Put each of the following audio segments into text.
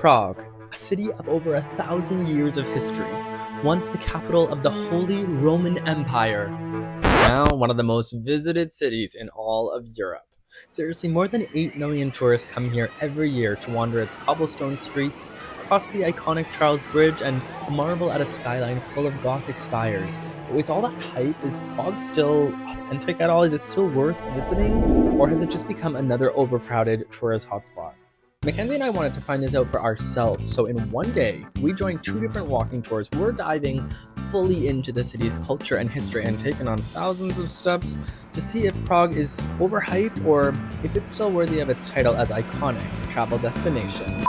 Prague, a city of over 1,000 years of history, once the capital of the Holy Roman Empire, now one of the most visited cities in all of Europe. Seriously, more than 8 million tourists come here every year to wander its cobblestone streets, cross the iconic Charles Bridge, and marvel at a skyline full of Gothic spires. But with all that hype, is Prague still authentic at all? Is it still worth visiting? Or has it just become another overcrowded tourist hotspot? Mackenzie and I wanted to find this out for ourselves, so in one day, we joined 2 different walking tours. We're diving fully into the city's culture and history and taking on thousands of steps to see if Prague is overhyped or if it's still worthy of its title as iconic travel destination.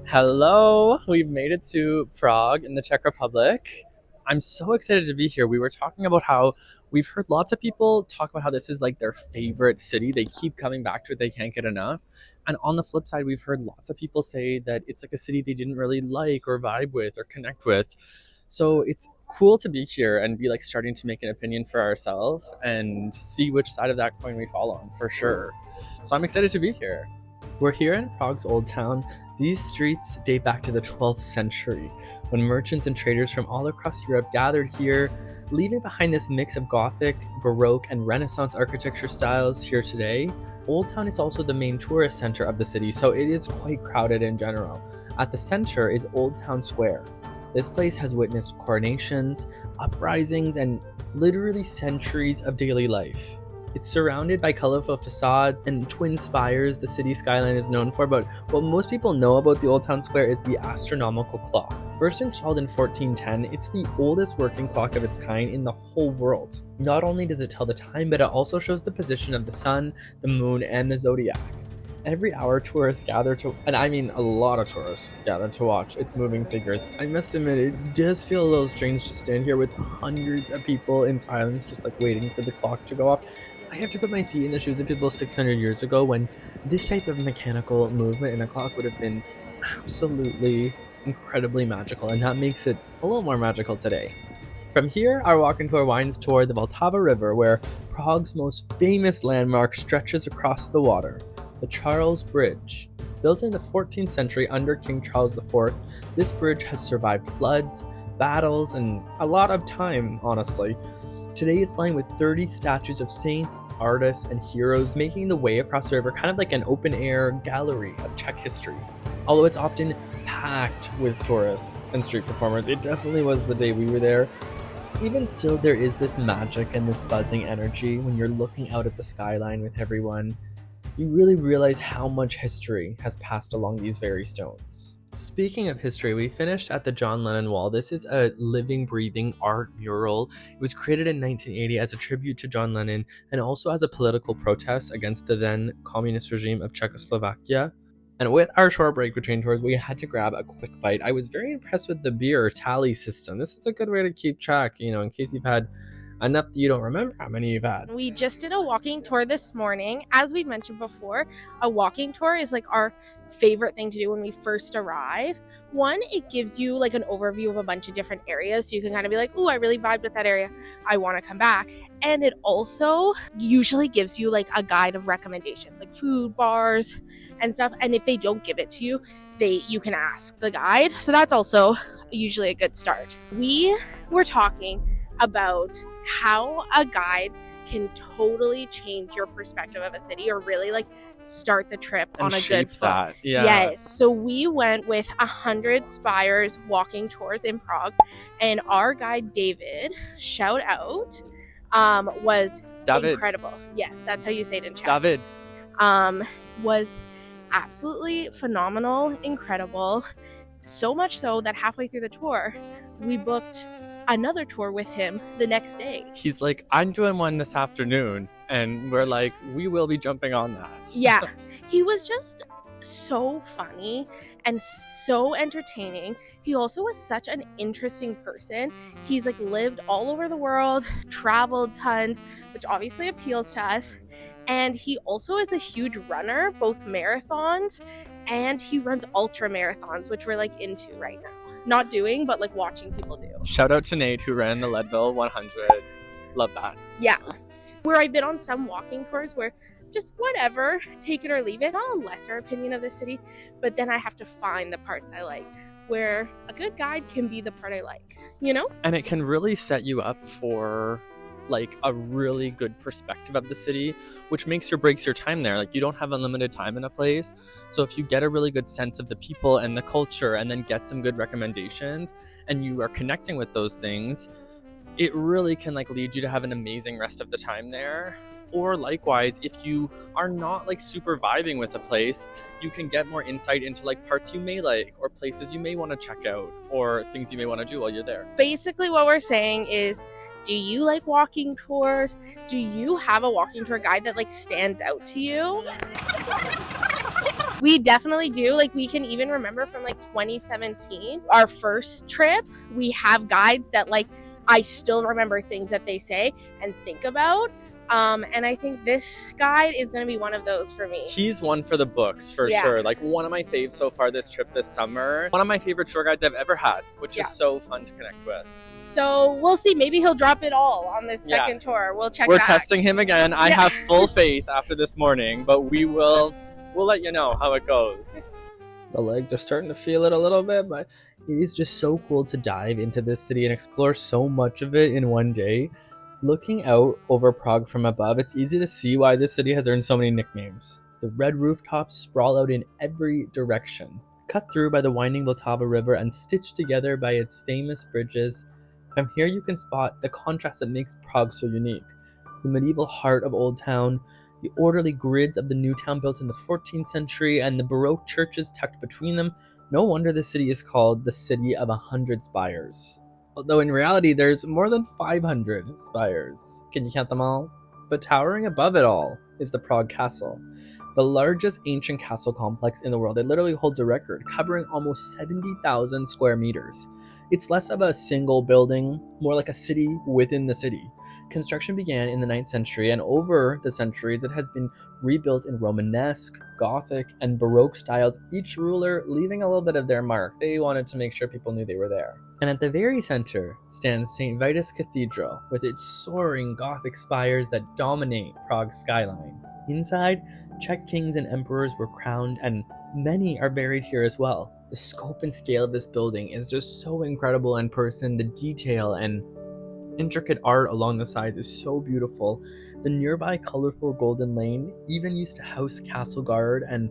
Hello, we've made it to Prague in the Czech Republic. I'm so excited to be here. We were talking about how we've heard lots of people talk about how this is like their favorite city. They keep coming back to it. They can't get enough. And on the flip side, we've heard lots of people say that it's like a city they didn't really like or vibe with or connect with. So it's cool to be here and be like starting to make an opinion for ourselves and see which side of that coin we fall on for sure. So I'm excited to be here. We're here in Prague's Old Town. These streets date back to the 12th century, when merchants and traders from all across Europe gathered here, leaving behind this mix of Gothic, Baroque, and Renaissance architecture styles here today. Old Town is also the main tourist center of the city, so it is quite crowded in general. At the center is Old Town Square. This place has witnessed coronations, uprisings, and literally centuries of daily life. It's surrounded by colorful facades and twin spires the city skyline is known for, but what most people know about the Old Town Square is the Astronomical Clock. First installed in 1410, it's the oldest working clock of its kind in the whole world. Not only does it tell the time, but it also shows the position of the sun, the moon, and the zodiac. Every hour, tourists gather to, and I mean a lot of tourists gather to watch its moving figures. I must admit, it does feel a little strange to stand here with hundreds of people in silence, just like waiting for the clock to go off. I have to put my feet in the shoes of people 600 years ago when this type of mechanical movement in a clock would have been absolutely incredibly magical, and that makes it a little more magical today. From here, our walking tour winds toward the Vltava River, where Prague's most famous landmark stretches across the water, the Charles Bridge. Built in the 14th century under King Charles IV, this bridge has survived floods, battles, and a lot of time, honestly. Today it's lined with 30 statues of saints, artists, and heroes, making the way across the river kind of like an open-air gallery of Czech history. Although it's often packed with tourists and street performers, it definitely was the day we were there. Even still, there is this magic and this buzzing energy when you're looking out at the skyline with everyone. You really realize how much history has passed along these very stones. Speaking of history, we finished at the John Lennon Wall. This is a living, breathing art mural. It was created in 1980 as a tribute to John Lennon and also as a political protest against the then communist regime of Czechoslovakia. And with our short break between tours, we had to grab a quick bite. I was very impressed with the beer tally system. This is a good way to keep track, in case you've had enough that you don't remember how many you've had. We just did a walking tour this morning. As we've mentioned before, a walking tour is like our favorite thing to do when we first arrive. One, it gives you like an overview of a bunch of different areas, so you can kind of be like, ooh, I really vibed with that area, I want to come back. And it also usually gives you like a guide of recommendations, like food, bars, and stuff. And if they don't give it to you, you can ask the guide. So that's also usually a good start. We were talking about how a guide can totally change your perspective of a city or really like start the trip and on a good foot. That. Yeah. Yes. So we went with 100 Spires walking tours in Prague, and our guide David, shout out, was David. Incredible. Yes, that's how you say it in Czech. David. Was absolutely phenomenal, incredible. So much so that halfway through the tour, we booked another tour with him the next day. He's like, I'm doing one this afternoon, and we're like, we will be jumping on that. Yeah, he was just so funny and so entertaining. He also was such an interesting person. He's like lived all over the world, traveled tons, which obviously appeals to us. And he also is a huge runner, both marathons, and he runs ultra marathons, which we're like into right now. not doing, but like watching people do. Shout out to Nate who ran the Leadville 100. Love that. Yeah. Where I've been on some walking tours where just whatever, take it or leave it. Not a lesser opinion of the city, but then I have to find the parts I like, where a good guide can be the part I like, you know? And it can really set you up for like a really good perspective of the city, which makes or breaks your time there. Like you don't have unlimited time in a place. So if you get a really good sense of the people and the culture and then get some good recommendations and you are connecting with those things, it really can like lead you to have an amazing rest of the time there. Or likewise, if you are not like super vibing with a place, you can get more insight into like parts you may like or places you may want to check out or things you may want to do while you're there. Basically what we're saying is, do you like walking tours? Do you have a walking tour guide that like stands out to you? We definitely do. Like we can even remember from like 2017, our first trip, we have guides that like I still remember things that they say and think about. And I think this guide is going to be one of those for me. He's one for the books, for sure. Like one of my faves so far this trip this summer. One of my favorite tour guides I've ever had, which is so fun to connect with. So we'll see. Maybe he'll drop it all on this second tour. We'll check We're back. testing him again. I have full faith after this morning, but we'll let you know how it goes. The legs are starting to feel it a little bit, but it is just so cool to dive into this city and explore so much of it in one day. Looking out over Prague from above, it's easy to see why this city has earned so many nicknames. The red rooftops sprawl out in every direction, cut through by the winding Vltava River and stitched together by its famous bridges. From here you can spot the contrast that makes Prague so unique. The medieval heart of Old Town, the orderly grids of the new town built in the 14th century, and the Baroque churches tucked between them. No wonder the city is called the City of 100 Spires. Although in reality, there's more than 500 spires. Can you count them all? But towering above it all is the Prague Castle, the largest ancient castle complex in the world. It literally holds a record, covering almost 70,000 square meters. It's less of a single building, more like a city within the city. Construction began in the 9th century, and over the centuries it has been rebuilt in Romanesque, Gothic, and Baroque styles, each ruler leaving a little bit of their mark. They wanted to make sure people knew they were there. And at the very center stands St. Vitus Cathedral, with its soaring Gothic spires that dominate Prague's skyline. Inside, Czech kings and emperors were crowned, and many are buried here as well. The scope and scale of this building is just so incredible in person. The detail and intricate art along the sides is so beautiful. The nearby colorful Golden Lane even used to house castle guard and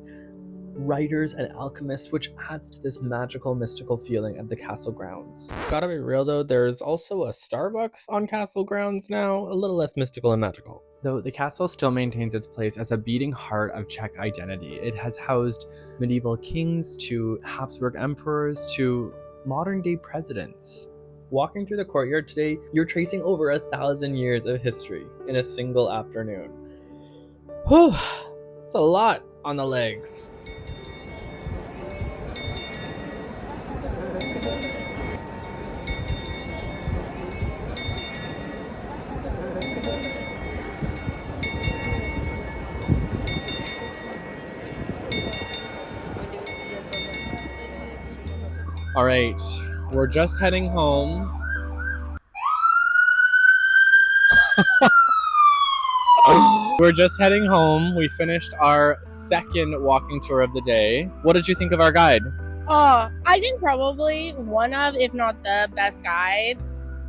writers and alchemists, which adds to this magical, mystical feeling of the castle grounds. Gotta be real though, there's also a Starbucks on castle grounds now, a little less mystical and magical. Though the castle still maintains its place as a beating heart of Czech identity. It has housed medieval kings to Habsburg emperors to modern day presidents. Walking through the courtyard today, you're tracing over 1,000 years of history in a single afternoon. Whew, it's a lot on the legs. All right, we're just heading home. We're just heading home. We finished our second walking tour of the day. What did you think of our guide? I think probably one of, if not the best guide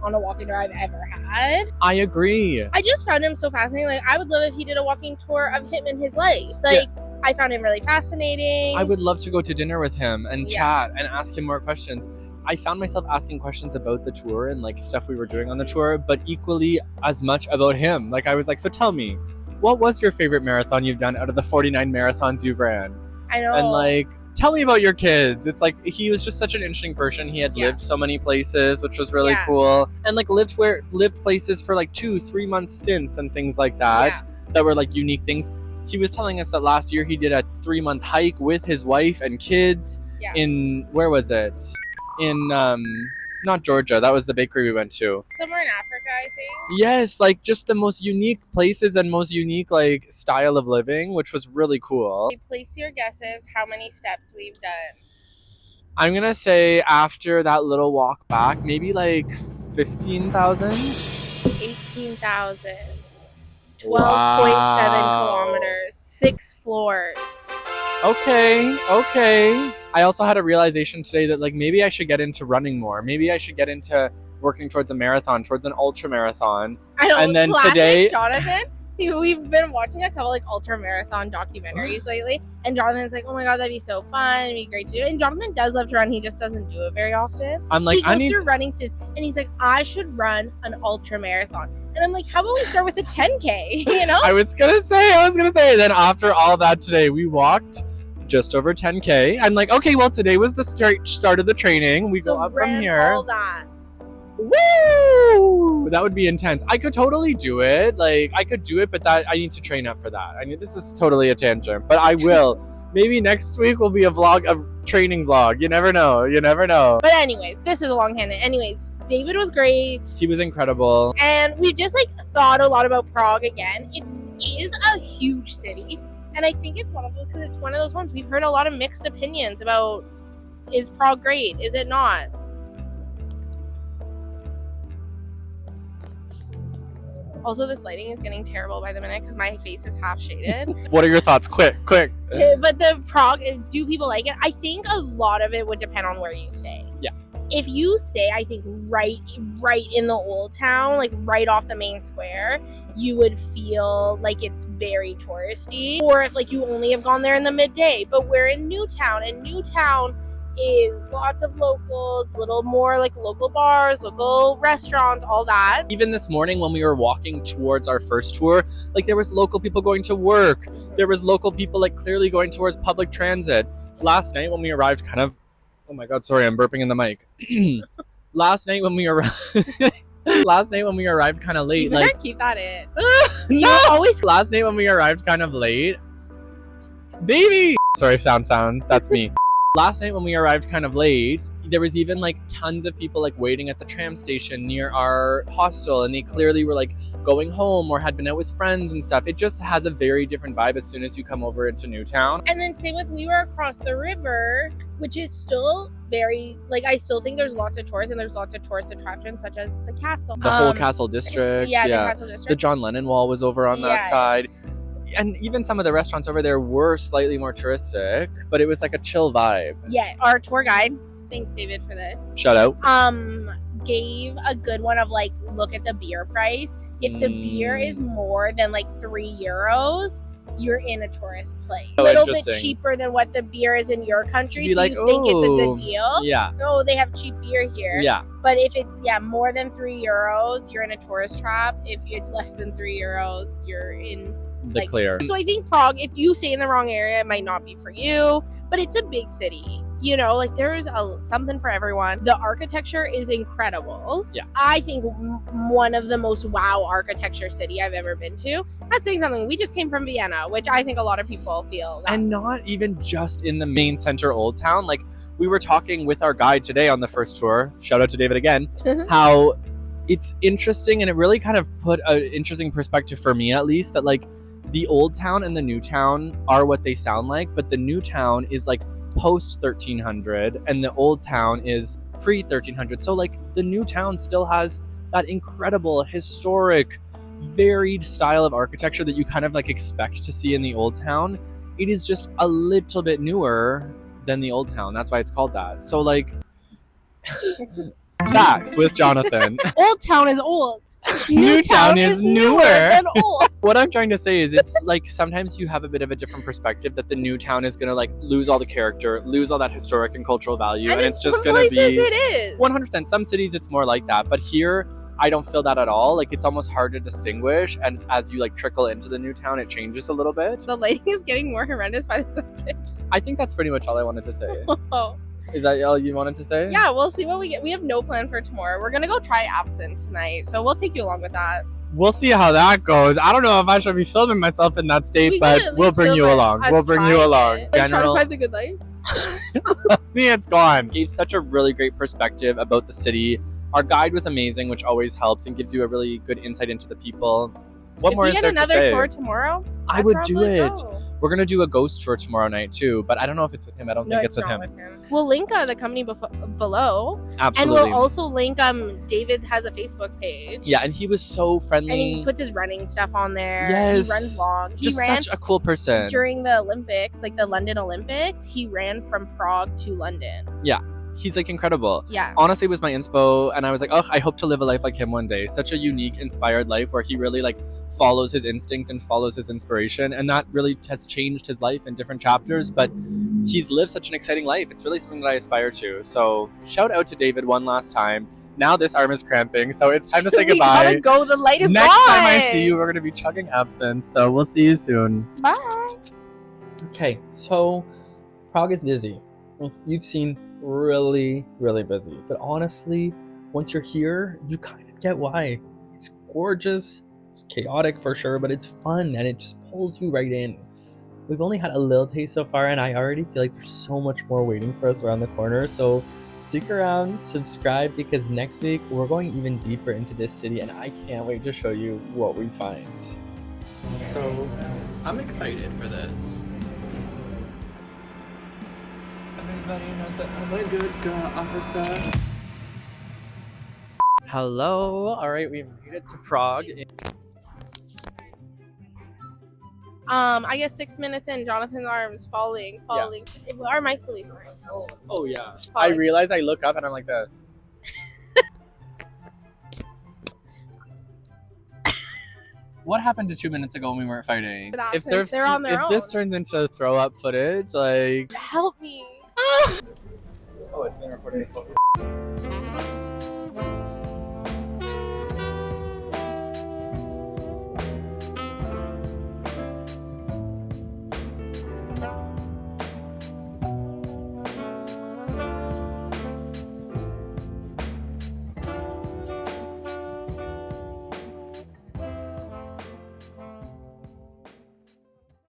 on a walking tour I've ever had. I agree. I just found him so fascinating. Like, I would love if he did a walking tour of him and his life. Like, I found him really fascinating. I would love to go to dinner with him and chat and ask him more questions. I found myself asking questions about the tour and like stuff we were doing on the tour, but equally as much about him. Like I was like, so tell me, what was your favorite marathon you've done out of the 49 marathons you've ran? I know. And like, tell me about your kids. It's like, he was just such an interesting person. He had lived so many places, which was really cool. And like lived places for like 2-3 month stints and things like that, that were like unique things. He was telling us that last year he did a 3-month hike with his wife and kids in, where was it? In, not Georgia, that was the bakery we went to. Somewhere in Africa, I think. Yes, like just the most unique places and most unique like style of living, which was really cool. Place your guesses how many steps we've done. I'm gonna say after that little walk back, maybe like 15,000. 18,000. 12.7 Wow. kilometers, 6 floors. Okay, okay. I also had a realization today that like maybe I should get into running more. Maybe I should get into working towards a marathon, towards an ultra marathon. I know. And then classic today, Jonathan. We've been watching a couple like ultra marathon documentaries lately, and Jonathan's like, "Oh my god, that'd be so fun! It'd be great to do." And Jonathan does love to run; he just doesn't do it very often. I'm like, he goes I need through running stints, and he's like, "I should run an ultra marathon." And I'm like, "How about we start with a 10K?" You know? I was gonna say. Then after all that today, we walked just over 10K. I'm like, okay, well today was the start of the training. We So go up from ran here. all that. Woo! That would be intense. I could totally do it. Like I could do it, but that I need to train up for that. I mean, this is totally a tangent, but I will. Maybe next week will be a training vlog. You never know. You never know. But anyways, this is a long tangent. Anyways, David was great. He was incredible. And we just like thought a lot about Prague again. It is a huge city, and I think it's one of those ones we've heard a lot of mixed opinions about. Is Prague great? Is it not? Also, this lighting is getting terrible by the minute because my face is half shaded. What are your thoughts? Quick. But the Prague, do people like it? I think a lot of it would depend on where you stay. Yeah. If you stay, I think right in the old town, like right off the main square, you would feel like it's very touristy. Or if like you only have gone there in the midday. But we're in Newtown, and Newtown is lots of locals, little more like local bars, local restaurants, all that. Even this morning when we were walking towards our first tour, like there was local people going to work. There was local people like clearly going towards public transit. Last night when we arrived oh my god, sorry, I'm burping in the mic. Last night when we arrived kind of late, You better keep that in. no! Always. Last night when we arrived kind of late, baby. Sorry, sound. That's me. Last night when we arrived kind of late, there was even like tons of people like waiting at the tram station near our hostel, and they clearly were like going home or had been out with friends and stuff. It just has a very different vibe as soon as you come over into Newtown. And then same with we were across the river, which is still very like I still think there's lots of tours and there's lots of tourist attractions such as the castle. The whole castle district. Yeah, the castle district. The John Lennon Wall was over on that side. And even some of the restaurants over there were slightly more touristic, but it was like a chill vibe. Yeah, our tour guide, thanks David for this. Shout out. Gave a good one of like, look at the beer price. If the beer is more than like €3, you're in a tourist place. A little bit cheaper than what the beer is in your country, so you think it's a good deal. Yeah. No, they have cheap beer here. Yeah. But if it's more than €3, you're in a tourist trap. If it's less than €3, you're in the clear. So I think Prague, if you stay in the wrong area, it might not be for you, but it's a big city. You know, like there's something for everyone. The architecture is incredible. Yeah. I think one of the most wow architecture city I've ever been to. That's saying something. We just came from Vienna, which I think a lot of people feel. And not even just in the main center Old Town. Like we were talking with our guide today on the first tour, shout out to David again, how it's interesting, and it really kind of put an interesting perspective for me at least, that like the Old Town and the New Town are what they sound like, but the New Town is like post 1300 and the Old Town is pre 1300. So like the New Town still has that incredible historic varied style of architecture that you kind of like expect to see in the Old Town. It is just a little bit newer than the Old Town. That's why it's called that. So like facts with Jonathan. Old Town is old. New Town is newer than old. What I'm trying to say is it's like sometimes you have a bit of a different perspective that the New Town is going to like lose all the character, lose all that historic and cultural value, and it's just going to be it is 100%. Some cities it's more like that, but here I don't feel that at all. Like it's almost hard to distinguish, and as you like trickle into the New Town, it changes a little bit. The lighting is getting more horrendous by the second. I think that's pretty much all I wanted to say. Oh. Is that all you wanted to say? Yeah, we'll see what we get. We have no plan for tomorrow. We're gonna go try absinthe tonight, so we'll take you along with that. We'll see how that goes. I don't know if I should be filming myself in that state, but we'll bring you along. We'll bring you along. Like, try to find the good life. It's gone. Gave such a really great perspective about the city. Our guide was amazing, which always helps and gives you a really good insight into the people. What more we is get there to another say? tour tomorrow, I I'd would do probably it. go. We're gonna do a ghost tour tomorrow night too, but I don't know if it's with him. I don't No, think it's with not him. with him. We'll link the company below, Absolutely. and we'll also link. David has a Facebook page. Yeah, and he was so friendly. And he puts his running stuff on there. Yes. He runs long. He Just ran such a cool person. during the Olympics, like the London Olympics. He ran from Prague to London. Yeah. He's like incredible. Yeah. Honestly, was my inspo, and I was like, oh, I hope to live a life like him one day. Such a unique, inspired life where he really like follows his instinct and follows his inspiration, and that really has changed his life in different chapters. But he's lived such an exciting life. It's really something that I aspire to. So shout out to David one last time. Now this arm is cramping, so it's time to say goodbye. We gotta go. The light is Next gone. time I see you, we're gonna be chugging absinthe. So we'll see you soon. Bye. Okay, so Prague is busy. You've seen really busy, but honestly, once you're here, you kind of get why. It's gorgeous, it's chaotic for sure, but it's fun and it just pulls you right in. We've only had a little taste so far, and I already feel like there's so much more waiting for us around the corner. So stick around, subscribe, because next week we're going even deeper into this city, and I can't wait to show you what we find. So I'm excited for this. Everybody knows that I'm a good girl, officer. Hello. All right, we made it to Prague. I guess 6 minutes in, Jonathan's arm's falling. Our mic's really Oh yeah. I Falling. realize I look up and I'm like this. What happened to 2 minutes ago when we weren't fighting? If they're on their if this own. turns into throw up footage, like Help me. oh, it's being recorded as well.